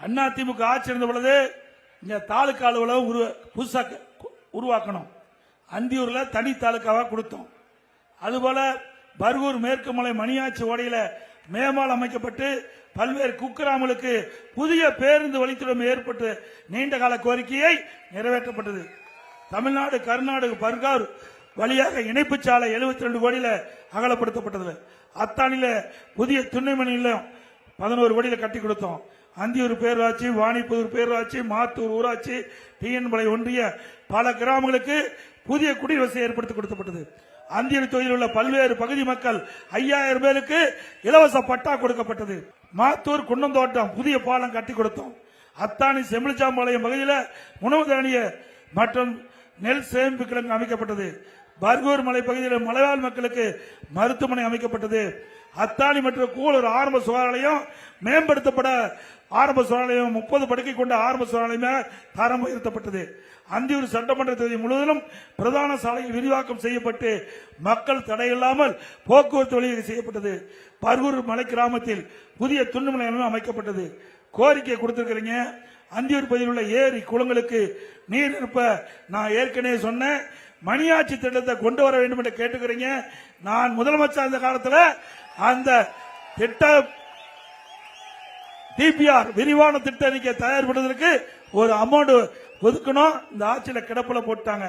அதிமுக ஆட்சி இருந்த பொழுது இங்க தாலுக்கா அலுவலகம் புதுசாக உருவாக்கணும். அந்தியூர்ல தனி தாலுக்காவா கொடுத்தோம். அதுபோல பர்கூர் மேற்கு மலை மணியாச்சி ஓடையில மேம்பாலம் அமைக்கப்பட்டு பல்வேறு குக்கிராமங்களுக்கு புதிய பேருந்து வழித்தடம் ஏற்பட்டு நீண்ட கால கோரிக்கையை நிறைவேற்றப்பட்டது. தமிழ்நாடு கர்நாடக பர்கூர் வழியாக இணைப்பு சாலை 72 கோடியில அகலப்படுத்தப்பட்டது. அத்தானில புதிய துணைமணி நிலையம் 11 கோடியில கட்டி கொடுத்தோம். அந்தியூர் பேரூராட்சி, வாணிப்புதூர் பேரூராட்சி, மாத்தூர் ஊராட்சி, டிஎன்பளை ஒன்றிய பல கிராமங்களுக்கு புதிய குடிவசதி ஏற்படுத்தி கொடுக்கப்பட்டது. அந்தியூர் தொகுதியில் உள்ள பல்வேறு பகுதி மக்கள் 5000 பேருக்கு இலவச பட்டா கொடுக்கப்பட்டது. மாத்தூர் குன்னந்தோட்டம் புதிய பாலம் கட்டி கொடுத்தோம். அத்தானி செம்பிளிச்சாம்பாளையம் பகுதியில் உணவு தானிய மற்றும் நெல் சேமிப்பு கிடங்கு அமைக்கப்பட்டது. பர்கூர் மலை பகுதியில் மலைவாழ் மக்களுக்கு மருத்துவமனை அமைக்கப்பட்டது. அத்தானி மற்றும் கூலூர் ஆரம்ப சுகாதாரம் மேம்படுத்தப்பட ஆரம்ப சுகாதாரம் 30 படுக்கை கொண்ட ஆரம்ப சுகாதாரம் தரம் உயர்த்தப்பட்டது. அந்தியூர் சட்டமன்ற தொகுதி முழுவதும் பிரதான சாலையில் விரிவாக்கம் செய்யப்பட்டு மக்கள் தடையில்லாமல் போக்குவரத்து வழி செய்யப்பட்டது. பர்கூர் மலை கிராமத்தில் புதிய துண்ணு நிலையம் அமைக்கப்பட்டது. கோரிக்கை கொடுத்திருக்கிறீங்க. அந்தியூர் பகுதியில் உள்ள ஏரி குளங்களுக்கு நீர் இருப்ப நான் ஏற்கனவே சொன்னேன். மணியாட்சி திட்டத்தை கொண்டு வர வேண்டும் என்று கேட்டுக்கிறீங்க. நான் முதலமைச்சர் அந்த காலத்தில் அந்த திட்டம் டிபிஆர் விரிவான திட்ட அறிக்கை தயார் பண்ணுவதற்கு ஒரு அமௌண்ட் ஒதுக்கணும். இந்த ஆட்சியில் கிடப்பில் போட்டாங்க.